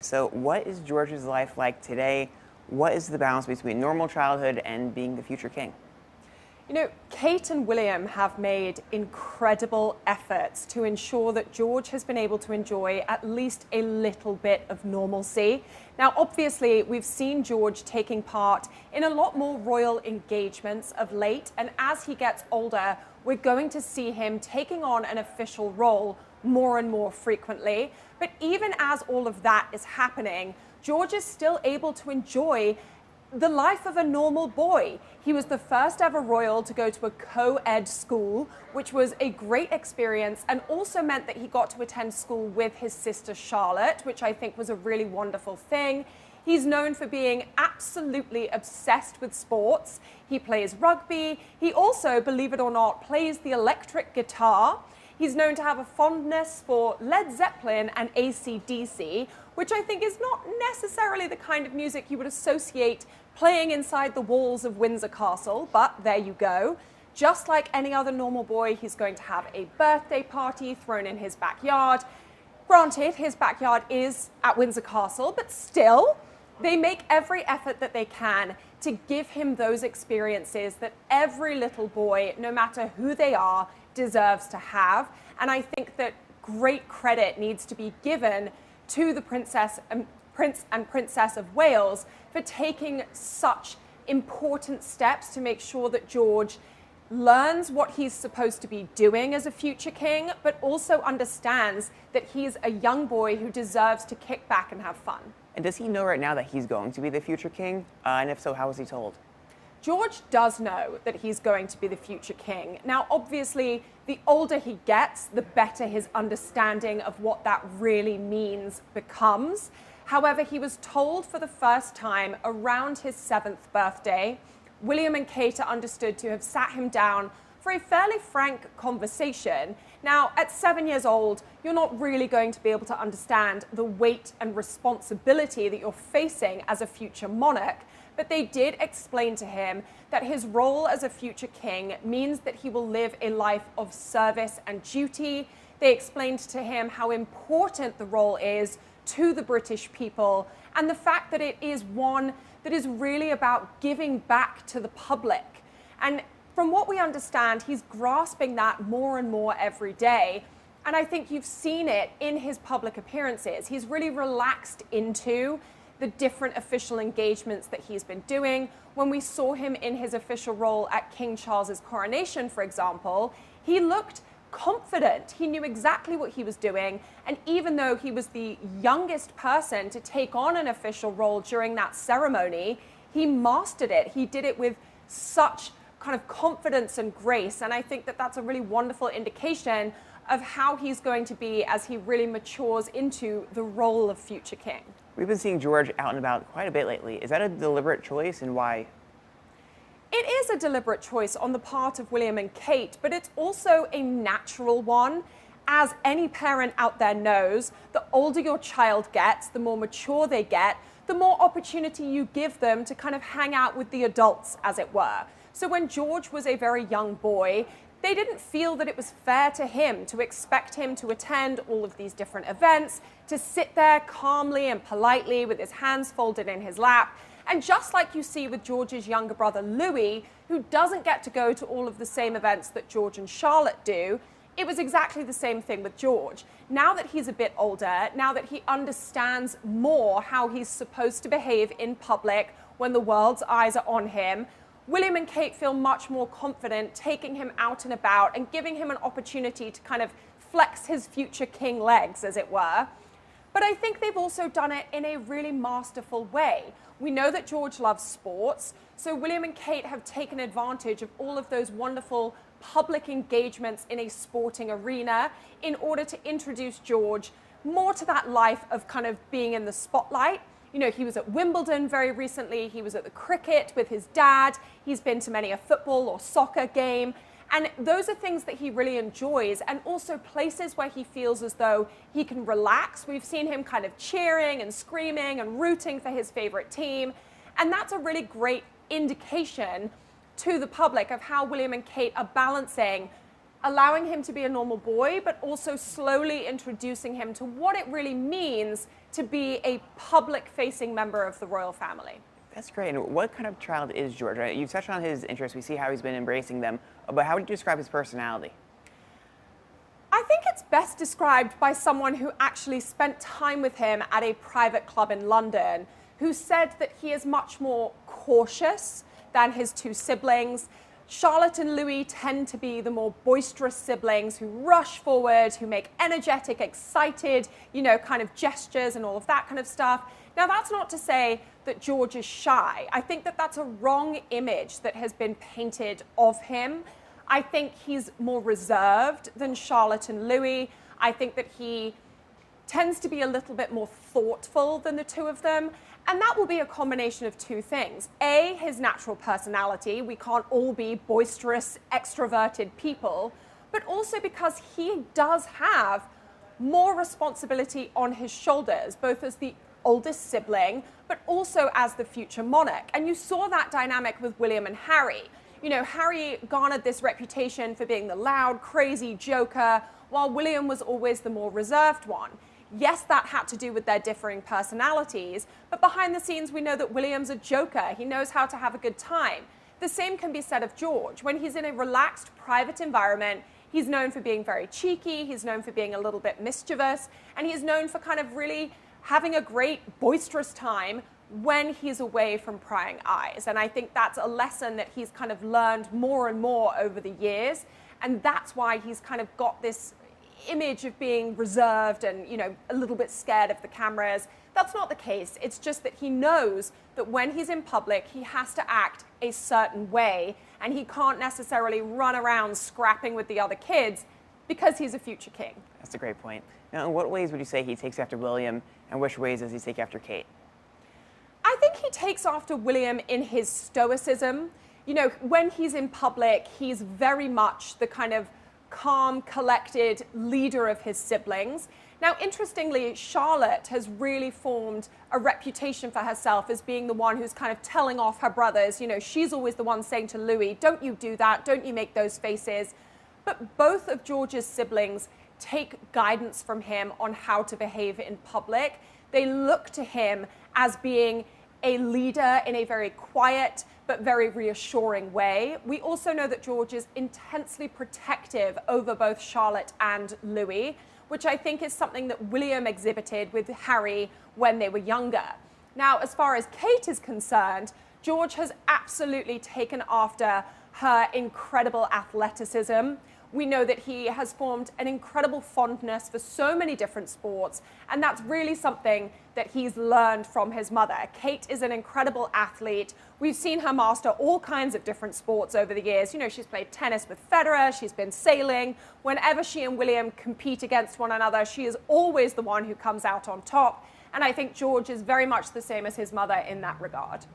So what is George's life like today? What is the balance between normal childhood and being the future king? You know, Kate and William have made incredible efforts to ensure that George has been able to enjoy at least a little bit of normalcy. Now, obviously, we've seen George taking part in a lot more royal engagements of late, and as he gets older, we're going to see him taking on an official role more and more frequently. But even as all of that is happening, George is still able to enjoy the life of a normal boy. He was the first ever royal to go to a co-ed school, which was a great experience and also meant that he got to attend school with his sister Charlotte, which I think was a really wonderful thing. He's known for being absolutely obsessed with sports. He plays rugby. He also, believe it or not, plays the electric guitar. He's known to have a fondness for Led Zeppelin and AC/DC, which I think is not necessarily the kind of music you would associate playing inside the walls of Windsor Castle, but there you go. Just like any other normal boy, he's going to have a birthday party thrown in his backyard. Granted, his backyard is at Windsor Castle, but still, they make every effort that they can to give him those experiences that every little boy, no matter who they are, deserves to have. And I think that great credit needs to be given to the Prince and Princess of Wales for taking such important steps to make sure that George learns what he's supposed to be doing as a future king, but also understands that he's a young boy who deserves to kick back and have fun. And does he know right now that he's going to be the future king? And if so, how was he told? George does know that he's going to be the future king. Now, obviously, the older he gets, the better his understanding of what that really means becomes. However, he was told for the first time around his 7th birthday. William and Kate are understood to have sat him down for a fairly frank conversation. Now, at 7 years old, you're not really going to be able to understand the weight and responsibility that you're facing as a future monarch. But they did explain to him that his role as a future king means that he will live a life of service and duty. They explained to him how important the role is to the British people and the fact that it is one that is really about giving back to the public. And from what we understand, he's grasping that more and more every day. And I think you've seen it in his public appearances. He's really relaxed into the different official engagements that he's been doing. When we saw him in his official role at King Charles's coronation, for example, he looked confident. He knew exactly what he was doing. And even though he was the youngest person to take on an official role during that ceremony, he mastered it. He did it with such kind of confidence and grace. And I think that that's a really wonderful indication of how he's going to be as he really matures into the role of future king. We've been seeing George out and about quite a bit lately. Is that a deliberate choice, and why? It is a deliberate choice on the part of William and Kate, but it's also a natural one. As any parent out there knows, the older your child gets, the more mature they get, the more opportunity you give them to kind of hang out with the adults, as it were. So when George was a very young boy, they didn't feel that it was fair to him to expect him to attend all of these different events, to sit there calmly and politely with his hands folded in his lap. And just like you see with George's younger brother Louis, who doesn't get to go to all of the same events that George and Charlotte do, it was exactly the same thing with George. Now that he's a bit older, now that he understands more how he's supposed to behave in public when the world's eyes are on him, William and Kate feel much more confident taking him out and about and giving him an opportunity to kind of flex his future king legs, as it were. But I think they've also done it in a really masterful way. We know that George loves sports, so William and Kate have taken advantage of all of those wonderful public engagements in a sporting arena in order to introduce George more to that life of kind of being in the spotlight. You know, he was at Wimbledon very recently, he was at the cricket with his dad, he's been to many a football or soccer game, and those are things that he really enjoys, and also places where he feels as though he can relax. We've seen him kind of cheering and screaming and rooting for his favorite team, and that's a really great indication to the public of how William and Kate are balancing allowing him to be a normal boy, but also slowly introducing him to what it really means to be a public-facing member of the royal family. That's great. And what kind of child is George? You've touched on his interests. We see how he's been embracing them. But how would you describe his personality? I think it's best described by someone who actually spent time with him at a private club in London, who said that he is much more cautious than his two siblings. Charlotte and Louis tend to be the more boisterous siblings who rush forward, who make energetic, excited, kind of gestures and all of that kind of stuff. Now, that's not to say that George is shy. I think that that's a wrong image that has been painted of him. I think he's more reserved than Charlotte and Louis. I think that he tends to be a little bit more thoughtful than the two of them. And that will be a combination of two things. A, his natural personality. We can't all be boisterous, extroverted people. But also because he does have more responsibility on his shoulders, both as the oldest sibling, but also as the future monarch. And you saw that dynamic with William and Harry. Harry garnered this reputation for being the loud, crazy joker, while William was always the more reserved one. Yes, that had to do with their differing personalities, but behind the scenes, we know that William's a joker. He knows how to have a good time. The same can be said of George. When he's in a relaxed, private environment, he's known for being very cheeky, he's known for being a little bit mischievous, and he's known for kind of really having a great, boisterous time when he's away from prying eyes. And I think that's a lesson that he's kind of learned more and more over the years, and that's why he's kind of got this image of being reserved and, a little bit scared of the cameras. That's not the case. It's just that he knows that when he's in public, he has to act a certain way, and he can't necessarily run around scrapping with the other kids because he's a future king. That's a great point. Now, in what ways would you say he takes after William, and which ways does he take after Kate? I think he takes after William in his stoicism. When he's in public, he's very much the kind of calm, collected leader of his siblings. Now, interestingly, Charlotte has really formed a reputation for herself as being the one who's kind of telling off her brothers. She's always the one saying to Louis, don't you do that, don't you make those faces. But both of George's siblings take guidance from him on how to behave in public. They look to him as being a leader in a very quiet but very reassuring way. We also know that George is intensely protective over both Charlotte and Louis, which I think is something that William exhibited with Harry when they were younger. Now, as far as Kate is concerned, George has absolutely taken after her incredible athleticism. We know that he has formed an incredible fondness for so many different sports, and that's really something that he's learned from his mother. Kate is an incredible athlete. We've seen her master all kinds of different sports over the years. She's played tennis with Federer, she's been sailing. Whenever she and William compete against one another, she is always the one who comes out on top. And I think George is very much the same as his mother in that regard.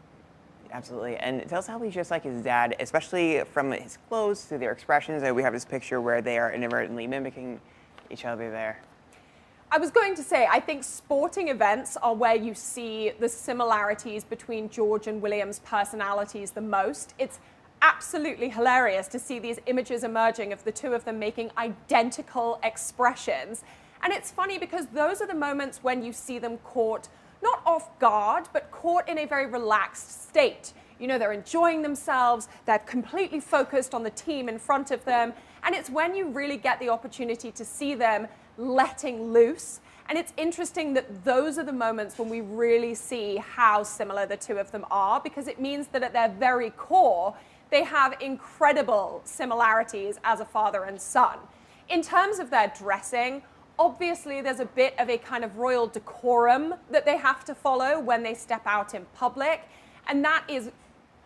Absolutely. And tell us how he's just like his dad, especially from his clothes to their expressions. We have this picture where they are inadvertently mimicking each other there. I was going to say, I think sporting events are where you see the similarities between George and William's personalities the most. It's absolutely hilarious to see these images emerging of the two of them making identical expressions. And it's funny because those are the moments when you see them caught not off guard, but caught in a very relaxed state. They're enjoying themselves, they're completely focused on the team in front of them, and it's when you really get the opportunity to see them letting loose. And it's interesting that those are the moments when we really see how similar the two of them are, because it means that at their very core, they have incredible similarities as a father and son. In terms of their dressing, obviously, there's a bit of a kind of royal decorum that they have to follow when they step out in public. And that is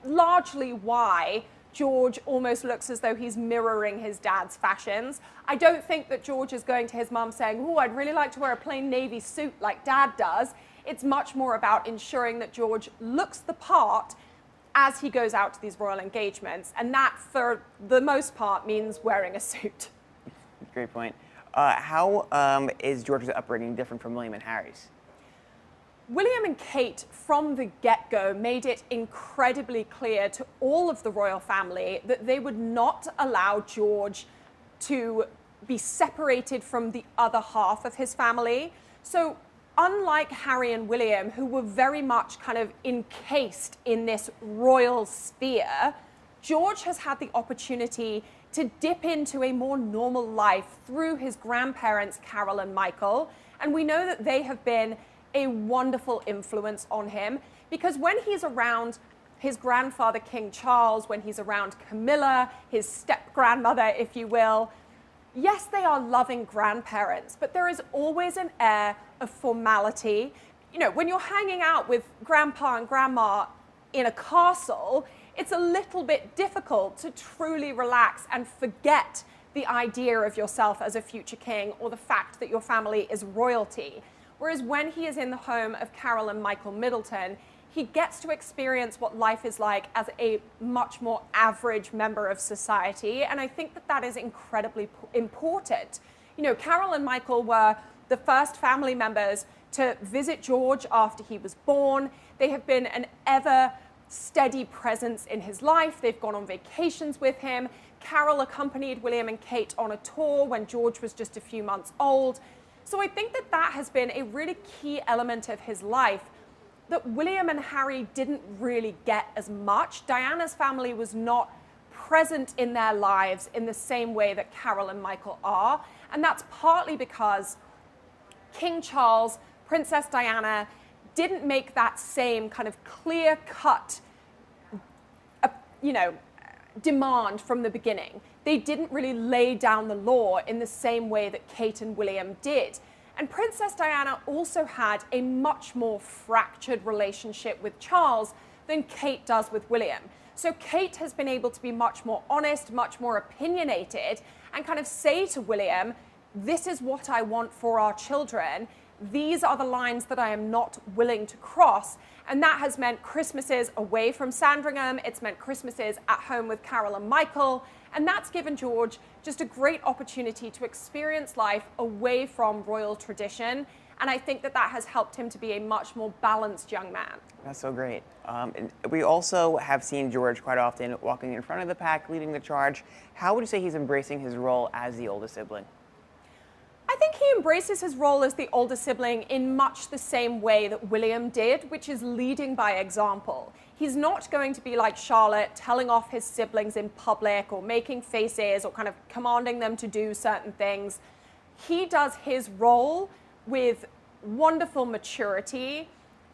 largely why George almost looks as though he's mirroring his dad's fashions. I don't think that George is going to his mum saying, oh, I'd really like to wear a plain navy suit like dad does. It's much more about ensuring that George looks the part as he goes out to these royal engagements. And that, for the most part, means wearing a suit. Great point. How is George's upbringing different from William and Harry's? William and Kate, from the get-go, made it incredibly clear to all of the royal family that they would not allow George to be separated from the other half of his family. So unlike Harry and William, who were very much kind of encased in this royal sphere, George has had the opportunity to dip into a more normal life through his grandparents, Carol and Michael. And we know that they have been a wonderful influence on him, because when he's around his grandfather, King Charles, when he's around Camilla, his step-grandmother, if you will, yes, they are loving grandparents, but there is always an air of formality. You know, when you're hanging out with grandpa and grandma in a castle, it's a little bit difficult to truly relax and forget the idea of yourself as a future king or the fact that your family is royalty. Whereas when he is in the home of Carol and Michael Middleton, he gets to experience what life is like as a much more average member of society. And I think that that is incredibly important. You know, Carol and Michael were the first family members to visit George after he was born. They have been an ever steady presence in his life. They've gone on vacations with him. Carol accompanied William and Kate on a tour when George was just a few months old. So I think that that has been a really key element of his life that William and Harry didn't really get as much. Diana's family was not present in their lives in the same way that Carol and Michael are. And that's partly because King Charles, Princess Diana, didn't make that same kind of clear-cut, demand from the beginning. They didn't really lay down the law in the same way that Kate and William did. And Princess Diana also had a much more fractured relationship with Charles than Kate does with William. So Kate has been able to be much more honest, much more opinionated, and kind of say to William, this is what I want for our children. These are the lines that I am not willing to cross. And that has meant Christmases away from Sandringham. It's meant Christmases at home with Carol and Michael. And that's given George just a great opportunity to experience life away from royal tradition. And I think that that has helped him to be a much more balanced young man. That's so great. And we also have seen George quite often walking in front of the pack, leading the charge. How would you say he's embracing his role as the oldest sibling? I think he embraces his role as the older sibling in much the same way that William did, which is leading by example. He's not going to be like Charlotte, telling off his siblings in public or making faces or kind of commanding them to do certain things. He does his role with wonderful maturity,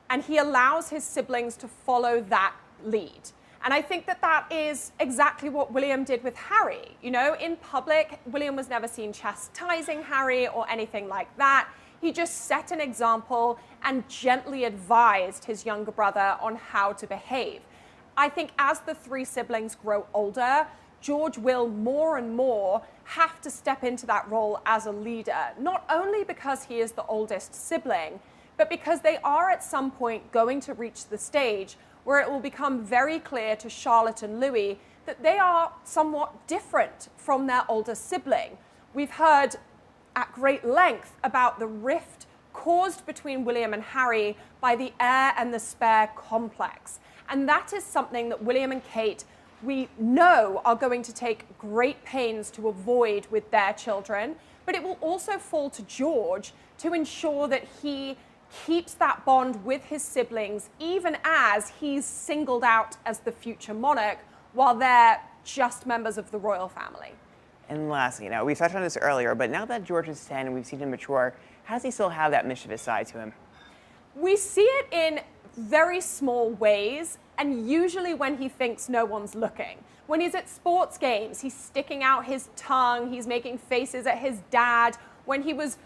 and he allows his siblings to follow that lead. And I think that that is exactly what William did with Harry. You know, in public, William was never seen chastising Harry or anything like that. He just set an example and gently advised his younger brother on how to behave. I think as the three siblings grow older, George will more and more have to step into that role as a leader, not only because he is the oldest sibling, but because they are at some point going to reach the stage where it will become very clear to Charlotte and Louis that they are somewhat different from their older sibling. We've heard at great length about the rift caused between William and Harry by the heir and the spare complex. And that is something that William and Kate, we know, are going to take great pains to avoid with their children. But it will also fall to George to ensure that he keeps that bond with his siblings, even as he's singled out as the future monarch, while they're just members of the royal family. And lastly, now we touched on this earlier, but now that George is 10 and we've seen him mature, how does he still have that mischievous side to him? We see it in very small ways, and usually when he thinks no one's looking. When he's at sports games, he's sticking out his tongue, he's making faces at his dad. When he was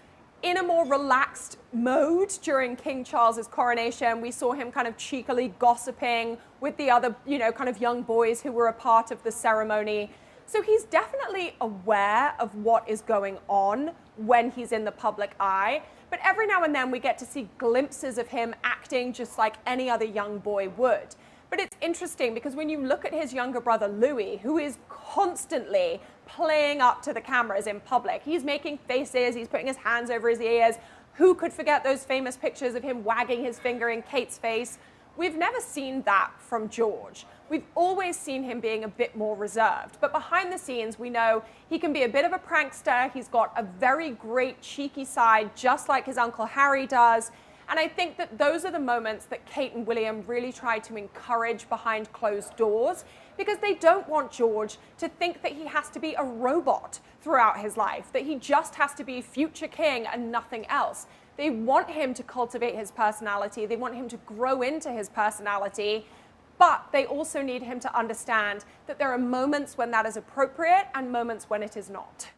in a more relaxed mode during King Charles's coronation, we saw him kind of cheekily gossiping with the other, kind of young boys who were a part of the ceremony. So he's definitely aware of what is going on when he's in the public eye. But every now and then we get to see glimpses of him acting just like any other young boy would. But it's interesting because when you look at his younger brother, Louis, who is constantly playing up to the cameras in public, he's making faces, he's putting his hands over his ears. Who could forget those famous pictures of him wagging his finger in Kate's face? We've never seen that from George. We've always seen him being a bit more reserved. But behind the scenes, we know he can be a bit of a prankster. He's got a very great cheeky side, just like his Uncle Harry does. And I think that those are the moments that Kate and William really try to encourage behind closed doors, because they don't want George to think that he has to be a robot throughout his life, that he just has to be future king and nothing else. They want him to cultivate his personality. They want him to grow into his personality. But they also need him to understand that there are moments when that is appropriate and moments when it is not.